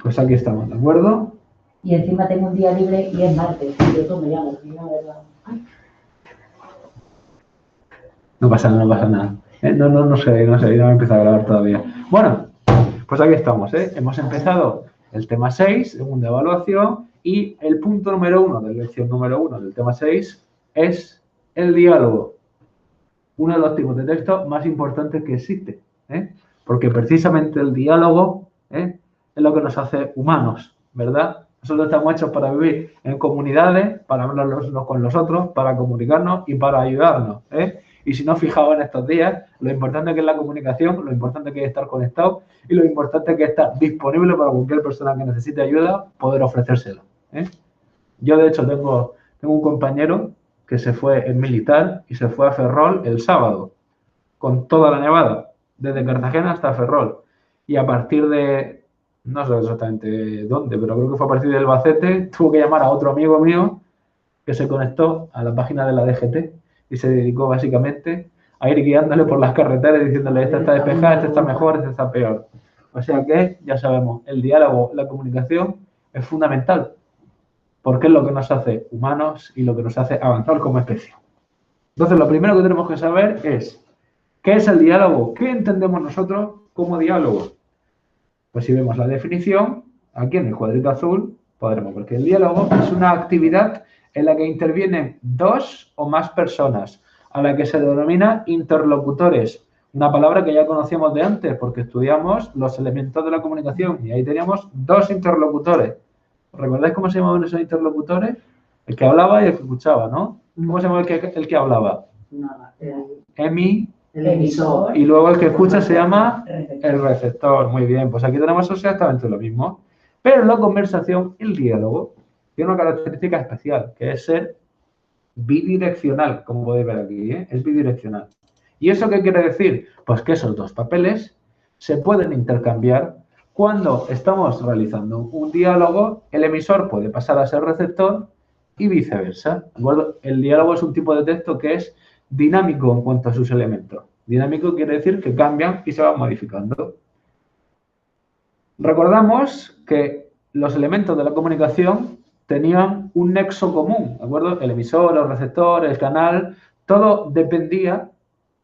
Pues aquí estamos, ¿de acuerdo? Y encima tengo un día libre y es martes. Y yo me llamo, ¿verdad? No pasa nada, no pasa nada. No sé, no he empezado a grabar todavía. Bueno, pues aquí estamos, ¿eh? Hemos empezado el tema 6, segunda evaluación, y el punto número 1 de la lección número 1 del tema 6 es el diálogo. Uno de los tipos de texto más importantes que existe, ¿eh? Porque precisamente el diálogo, ¿eh?, es lo que nos hace humanos, ¿verdad? Nosotros estamos hechos para vivir en comunidades, para hablar los unos con los otros, para comunicarnos y para ayudarnos, ¿eh? Y si no os fijaos en estos días, lo importante que es la comunicación, lo importante que es estar conectado y lo importante que es estar disponible para cualquier persona que necesite ayuda, poder ofrecérselo, ¿eh? Yo, de hecho, tengo un compañero que se fue en militar y se fue a Ferrol el sábado, con toda la nevada, desde Cartagena hasta Ferrol. Y a partir de, no sé exactamente dónde, pero creo que fue a partir de Albacete, tuvo que llamar a otro amigo mío que se conectó a la página de la DGT y se dedicó básicamente a ir guiándole por las carreteras diciéndole, esta está despejada, esta está mejor, esta está peor. O sea que, ya sabemos, el diálogo, la comunicación es fundamental, porque es lo que nos hace humanos y lo que nos hace avanzar como especie. Entonces, lo primero que tenemos que saber es, ¿qué es el diálogo? ¿Qué entendemos nosotros como diálogo? Pues si vemos la definición, aquí en el cuadrito azul, podremos ver que el diálogo es una actividad en la que intervienen dos o más personas, a la que se denomina interlocutores. Una palabra que ya conocíamos de antes, porque estudiamos los elementos de la comunicación y ahí teníamos dos interlocutores. ¿Recordáis cómo se llamaban esos interlocutores? El que hablaba y el que escuchaba, ¿no? ¿Cómo se llama el que hablaba? El emisor. Y luego el que escucha se llama el receptor. Muy bien, pues aquí tenemos exactamente lo mismo. Pero en la conversación, el diálogo tiene una característica especial, que es ser bidireccional, como podéis ver aquí, ¿eh? Es bidireccional. ¿Y eso qué quiere decir? Pues que esos dos papeles se pueden intercambiar. Cuando estamos realizando un diálogo, el emisor puede pasar a ser receptor y viceversa. ¿De acuerdo? El diálogo es un tipo de texto que es dinámico en cuanto a sus elementos. Dinámico quiere decir que cambian y se van modificando. Recordamos que los elementos de la comunicación tenían un nexo común, ¿de acuerdo? El emisor, el receptor, el canal, todo dependía,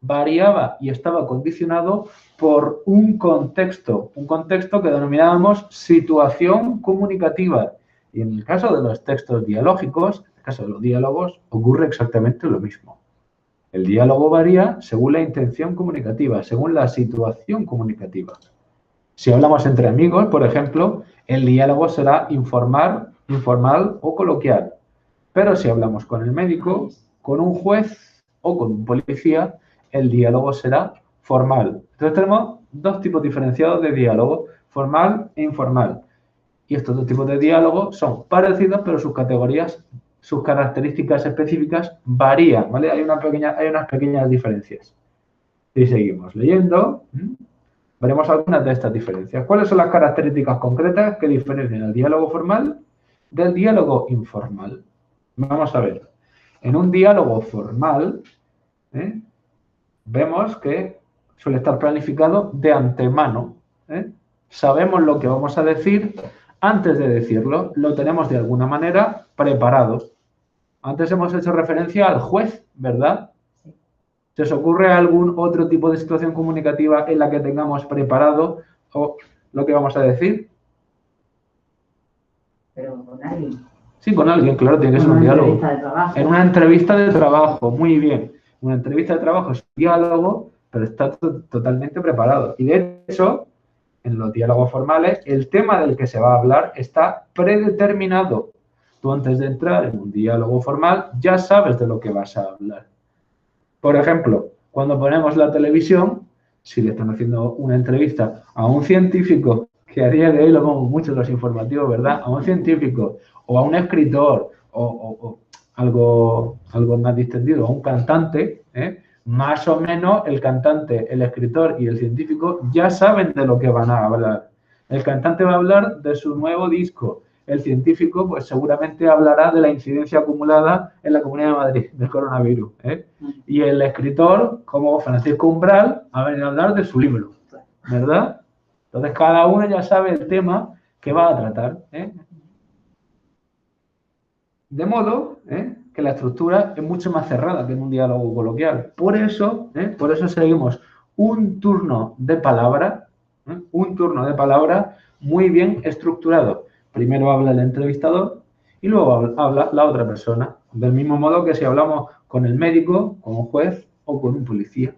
variaba y estaba condicionado por un contexto que denominábamos situación comunicativa. Y en el caso de los textos dialógicos, en el caso de los diálogos, ocurre exactamente lo mismo. El diálogo varía según la intención comunicativa, según la situación comunicativa. Si hablamos entre amigos, por ejemplo, el diálogo será informal o coloquial. Pero si hablamos con el médico, con un juez o con un policía, el diálogo será formal. Entonces tenemos dos tipos diferenciados de diálogo, formal e informal. Y estos dos tipos de diálogo son parecidos, pero sus categorías, sus características específicas varían, ¿vale? Hay unas pequeñas diferencias. Y seguimos leyendo. Veremos algunas de estas diferencias. ¿Cuáles son las características concretas que diferencian el diálogo formal del diálogo informal? Vamos a ver. En un diálogo formal, vemos que suele estar planificado de antemano. Sabemos lo que vamos a decir antes de decirlo. Lo tenemos de alguna manera preparado. Antes hemos hecho referencia al juez, ¿verdad? ¿Se os ocurre algún otro tipo de situación comunicativa en la que tengamos preparado o lo que vamos a decir? Pero con alguien. Sí, con alguien, claro, tiene que ser un diálogo. En una entrevista de trabajo, muy bien. Una entrevista de trabajo es un diálogo, pero está totalmente preparado. Y de hecho, en los diálogos formales, el tema del que se va a hablar está predeterminado. Tú antes de entrar en un diálogo formal ya sabes de lo que vas a hablar. Por ejemplo, cuando ponemos la televisión, si le están haciendo una entrevista a un científico, que a día de hoy lo vemos mucho en los informativos, ¿verdad? A un científico o a un escritor o algo más distendido, a un cantante, más o menos el cantante, el escritor y el científico ya saben de lo que van a hablar. El cantante va a hablar de su nuevo disco. El científico, pues seguramente hablará de la incidencia acumulada en la Comunidad de Madrid del coronavirus. Y el escritor, como Francisco Umbral, va a venir a hablar de su libro, ¿verdad? Entonces, cada uno ya sabe el tema que va a tratar. De modo que la estructura es mucho más cerrada que en un diálogo coloquial. Por eso seguimos un turno de palabra, muy bien estructurado. Primero habla el entrevistador y luego habla la otra persona. Del mismo modo que si hablamos con el médico, con un juez o con un policía.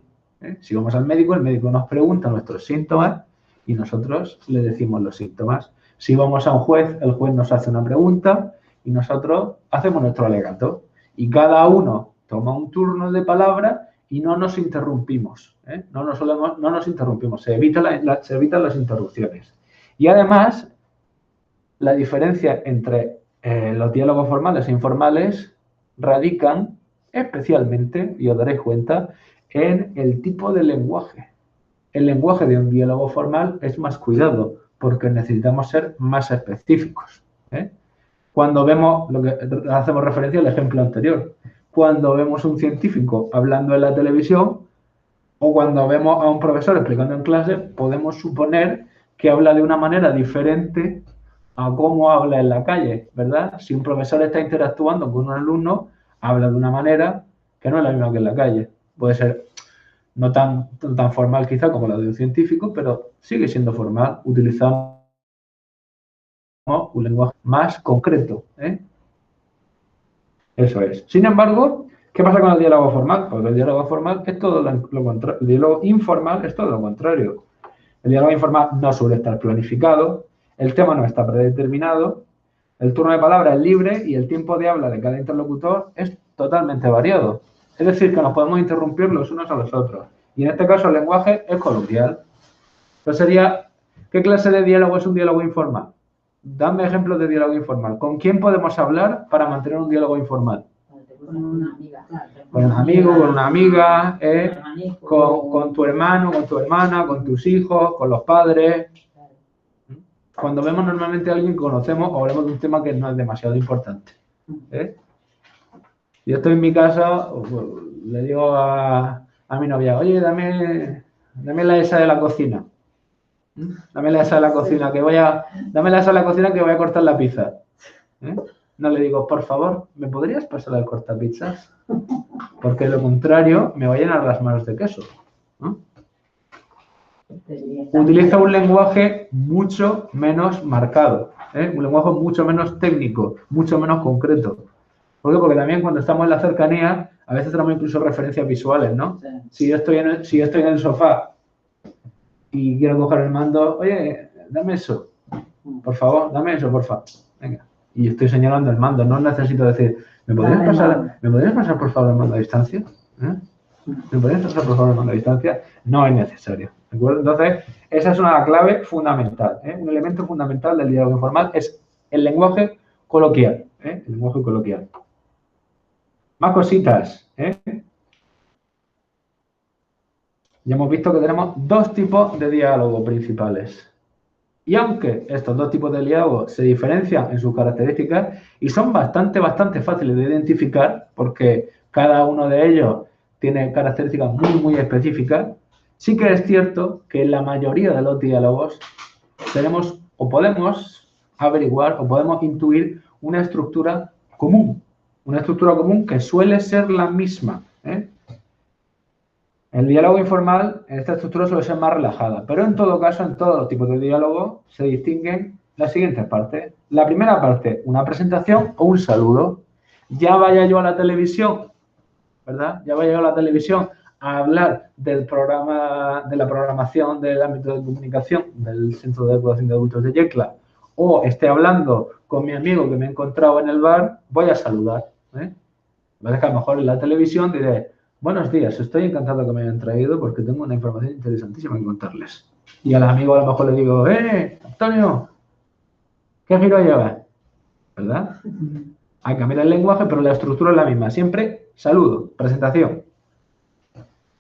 Si vamos al médico, el médico nos pregunta nuestros síntomas y nosotros le decimos los síntomas. Si vamos a un juez, el juez nos hace una pregunta y nosotros hacemos nuestro alegato. Y cada uno toma un turno de palabra y no nos interrumpimos. No nos interrumpimos, se evitan las interrupciones. Y además, la diferencia entre los diálogos formales e informales radican especialmente, y os daréis cuenta, en el tipo de lenguaje. El lenguaje de un diálogo formal es más cuidado porque necesitamos ser más específicos. Cuando vemos, lo que hacemos referencia al ejemplo anterior, cuando vemos un científico hablando en la televisión o cuando vemos a un profesor explicando en clase, podemos suponer que habla de una manera diferente a cómo habla en la calle, ¿verdad? Si un profesor está interactuando con un alumno, habla de una manera que no es la misma que en la calle. Puede ser no tan formal quizá como la de un científico, pero sigue siendo formal. Utilizamos un lenguaje más concreto. Eso es. Sin embargo, ¿qué pasa con el diálogo formal? Porque el diálogo formal es todo lo contrario. El diálogo informal es todo lo contrario. El diálogo informal no suele estar planificado, el tema no está predeterminado, el turno de palabra es libre y el tiempo de habla de cada interlocutor es totalmente variado. Es decir, que nos podemos interrumpir los unos a los otros. Y en este caso el lenguaje es coloquial. Entonces sería, ¿qué clase de diálogo es un diálogo informal? Dame ejemplos de diálogo informal. ¿Con quién podemos hablar para mantener un diálogo informal? Con una amiga. Con un amigo, con una amiga, con tu hermano, con tu hermana, con tus hijos, con los padres. Cuando vemos normalmente a alguien que conocemos o hablamos de un tema que no es demasiado importante. Yo estoy en mi casa, le digo a mi novia, oye, dame la esa de la cocina. Dame la esa de la cocina que voy a cortar la pizza. No le digo, por favor, ¿me podrías pasar al cortapizzas? Porque de lo contrario me va a llenar las manos de queso. Utiliza un lenguaje mucho menos marcado, un lenguaje mucho menos técnico, mucho menos concreto. ¿Por qué? Porque también cuando estamos en la cercanía, a veces tenemos incluso referencias visuales, ¿no? Si yo estoy en el sofá y quiero coger el mando, oye, dame eso, por favor, dame eso, por favor. Venga. Y estoy señalando el mando, no necesito decir, ¿me podrías pasar por favor el mando a distancia? ¿Me podrías pasar por favor el mando a distancia? No es necesario. ¿De acuerdo? Entonces, esa es una clave fundamental. Un elemento fundamental del diálogo informal es el lenguaje coloquial. El lenguaje coloquial. Más cositas. Ya hemos visto que tenemos dos tipos de diálogo principales. Y aunque estos dos tipos de diálogo se diferencian en sus características y son bastante fáciles de identificar porque cada uno de ellos tiene características muy específicas, sí que es cierto que en la mayoría de los diálogos tenemos o podemos averiguar o podemos intuir una estructura común que suele ser la misma. El diálogo informal, en esta estructura suele ser más relajada, pero en todo caso, en todos los tipos de diálogo se distinguen las siguientes partes. La primera parte, una presentación o un saludo. Ya vaya yo a la televisión, ¿verdad? Ya vaya yo a la televisión a hablar del programa, de la programación del ámbito de comunicación del Centro de Educación de Adultos de Yecla, o esté hablando con mi amigo que me he encontrado en el bar, voy a saludar. ¿Vale? Que a lo mejor en la televisión diré, buenos días, estoy encantado que me hayan traído porque tengo una información interesantísima que contarles. Y al amigo a lo mejor le digo, Antonio, ¿qué giro llevas? ¿Verdad? Hay que cambiar el lenguaje, pero la estructura es la misma. Siempre saludo, presentación.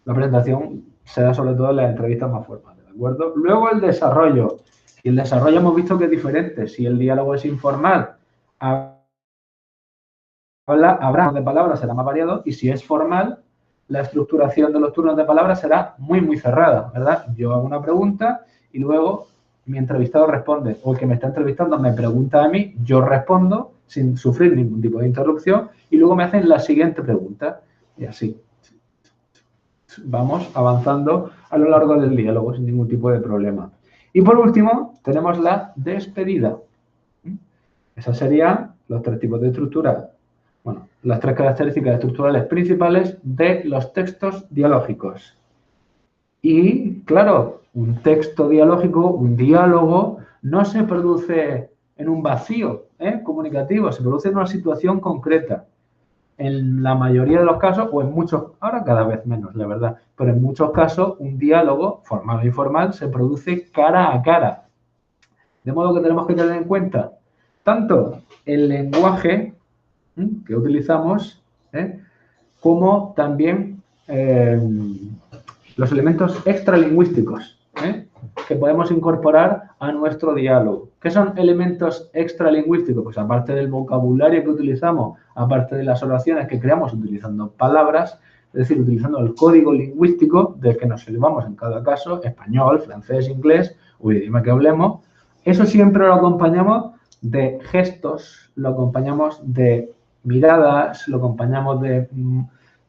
La presentación se da sobre todo en las entrevistas más formales, ¿de acuerdo? Luego el desarrollo. Y el desarrollo hemos visto que es diferente. Si el diálogo es informal, habrá de palabras, será más variado, y si es formal, la estructuración de los turnos de palabras será muy cerrada, ¿verdad? Yo hago una pregunta y luego mi entrevistado responde o el que me está entrevistando me pregunta a mí, yo respondo sin sufrir ningún tipo de interrupción y luego me hacen la siguiente pregunta y así. Vamos avanzando a lo largo del diálogo sin ningún tipo de problema. Y por último, tenemos la despedida. Esas serían los tres tipos de estructura, bueno, las tres características estructurales principales de los textos dialógicos. Y, claro, un texto dialógico, un diálogo, no se produce en un vacío comunicativo, se produce en una situación concreta. En la mayoría de los casos, o en muchos, ahora cada vez menos, la verdad, pero en muchos casos un diálogo, formal o informal, se produce cara a cara. De modo que tenemos que tener en cuenta tanto el lenguaje que utilizamos, como también los elementos extralingüísticos que podemos incorporar a nuestro diálogo. ¿Qué son elementos extralingüísticos? Pues aparte del vocabulario que utilizamos, aparte de las oraciones que creamos utilizando palabras, es decir, utilizando el código lingüístico del que nos servamos en cada caso, español, francés, inglés o idioma que hablemos, eso siempre lo acompañamos de gestos, lo acompañamos de miradas, lo acompañamos de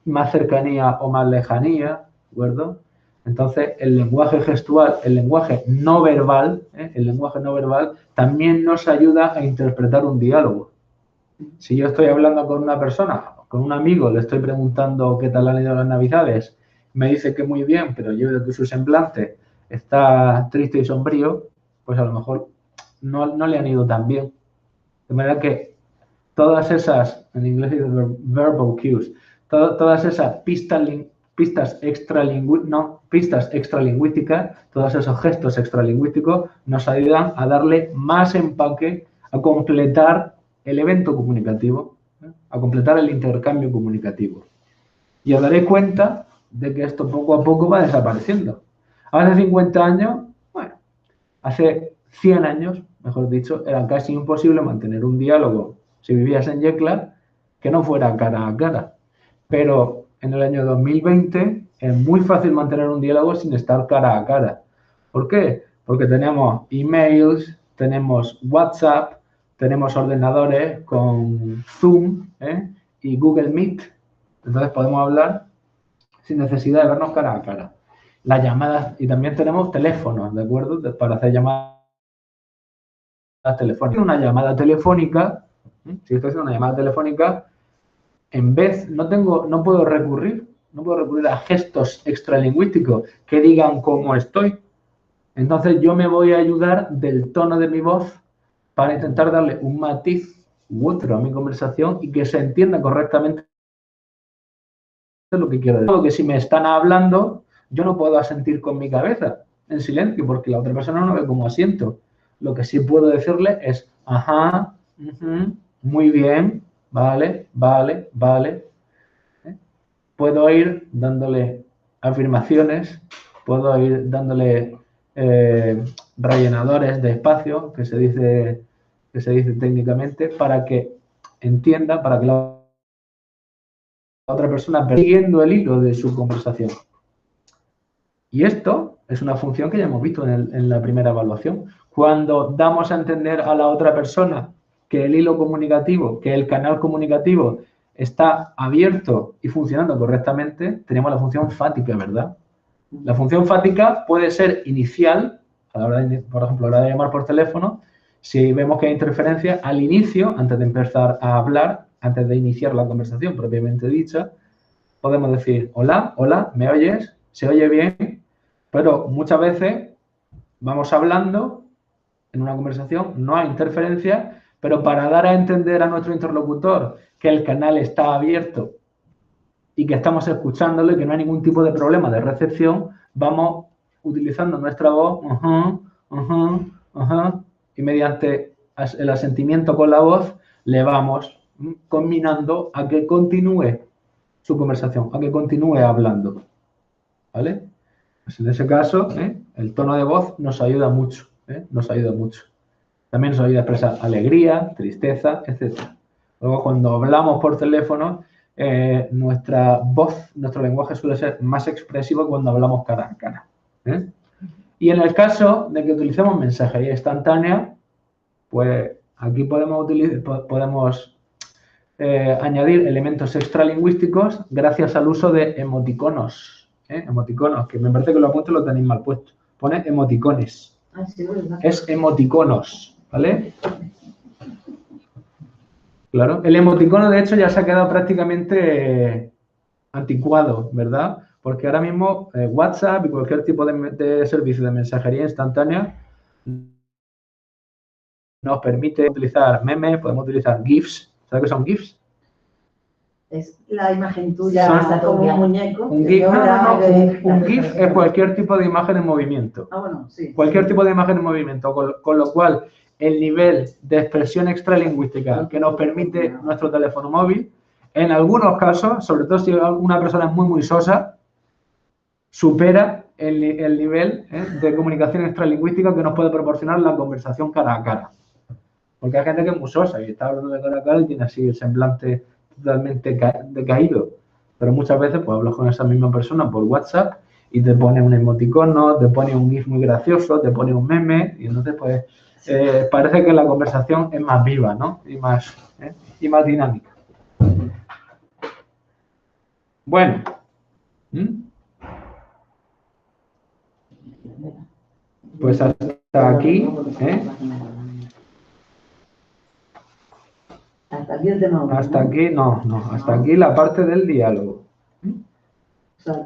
más cercanía o más lejanía, ¿de acuerdo? Entonces, el lenguaje gestual, el lenguaje no verbal también nos ayuda a interpretar un diálogo. Si yo estoy hablando con una persona, con un amigo, le estoy preguntando qué tal han ido las Navidades, me dice que muy bien, pero yo veo que su semblante está triste y sombrío, pues a lo mejor no le han ido tan bien. De manera que todas esas, en inglés dice verbal cues, todas esas pistas extralingüísticas, todos esos gestos extralingüísticos nos ayudan a darle más empaque, a completar el evento comunicativo, a completar el intercambio comunicativo. Y os daréis cuenta de que esto poco a poco va desapareciendo. Hace 50 años, bueno, hace 100 años, mejor dicho, era casi imposible mantener un diálogo, si vivías en Yecla, que no fuera cara a cara. Pero en el año 2020 es muy fácil mantener un diálogo sin estar cara a cara. ¿Por qué? Porque tenemos emails, tenemos WhatsApp, tenemos ordenadores con Zoom y Google Meet. Entonces podemos hablar sin necesidad de vernos cara a cara. Las llamadas, y también tenemos teléfonos, ¿de acuerdo? Para hacer llamadas telefónicas. Una llamada telefónica, si estoy haciendo una llamada telefónica, en vez, no puedo recurrir a gestos extralingüísticos que digan cómo estoy. Entonces yo me voy a ayudar del tono de mi voz para intentar darle un matiz u otro a mi conversación y que se entienda correctamente lo que quiero decir. Que si me están hablando, yo no puedo asentir con mi cabeza en silencio porque la otra persona no ve cómo asiento. Lo que sí puedo decirle es, ajá, muy bien, vale, vale, vale. Puedo ir dándole afirmaciones, puedo ir dándole rellenadores de espacio, que se dice técnicamente, para que entienda, para que la otra persona siguiendo el hilo de su conversación. Y esto es una función que ya hemos visto en la primera evaluación. Cuando damos a entender a la otra persona que el hilo comunicativo, que el canal comunicativo está abierto y funcionando correctamente, tenemos la función fática, ¿verdad? La función fática puede ser inicial, a la hora de, por ejemplo, a la hora de llamar por teléfono, si vemos que hay interferencia al inicio, antes de empezar a hablar, antes de iniciar la conversación propiamente dicha, podemos decir, hola, hola, ¿me oyes? ¿Se oye bien? Pero muchas veces vamos hablando en una conversación, no hay interferencia, pero para dar a entender a nuestro interlocutor que el canal está abierto y que estamos escuchándolo y que no hay ningún tipo de problema de recepción, vamos utilizando nuestra voz y mediante el asentimiento con la voz le vamos combinando a que continúe su conversación, a que continúe hablando. ¿Vale? Pues en ese caso, el tono de voz nos ayuda mucho, nos ayuda mucho. También nos ayuda a expresar alegría, tristeza, etc. Luego, cuando hablamos por teléfono, nuestra voz, nuestro lenguaje suele ser más expresivo cuando hablamos cara a cara. Y en el caso de que utilicemos mensajería instantánea, pues aquí podemos añadir elementos extralingüísticos gracias al uso de emoticonos. Emoticonos, que me parece que lo apunto lo tenéis mal puesto. Pone emoticones. Ah, sí, ¿verdad? Es emoticonos, ¿vale? Claro. El emoticono, de hecho, ya se ha quedado prácticamente anticuado, ¿verdad? Porque ahora mismo WhatsApp y cualquier tipo de servicio de mensajería instantánea nos permite utilizar memes, podemos utilizar GIFs. ¿Sabes qué son GIFs? Es la imagen tuya Son como un muñeco. Un GIF, un GIF es cualquier tipo de imagen en movimiento. Ah, bueno, sí. Cualquier tipo de imagen en movimiento, con lo cual el nivel de expresión extralingüística que nos permite nuestro teléfono móvil, en algunos casos, sobre todo si una persona es muy sosa, supera el nivel de comunicación extralingüística que nos puede proporcionar la conversación cara a cara. Porque hay gente que es muy sosa y está hablando de cara a cara y tiene así el semblante totalmente decaído. Pero muchas veces pues hablas con esa misma persona por WhatsApp y te pone un emoticono, te pone un GIF muy gracioso, te pone un meme y entonces pues parece que la conversación es más viva, ¿no? Y más dinámica. Bueno. Pues hasta aquí, Hasta aquí el tema. Hasta aquí, no, hasta aquí la parte del diálogo. O sea,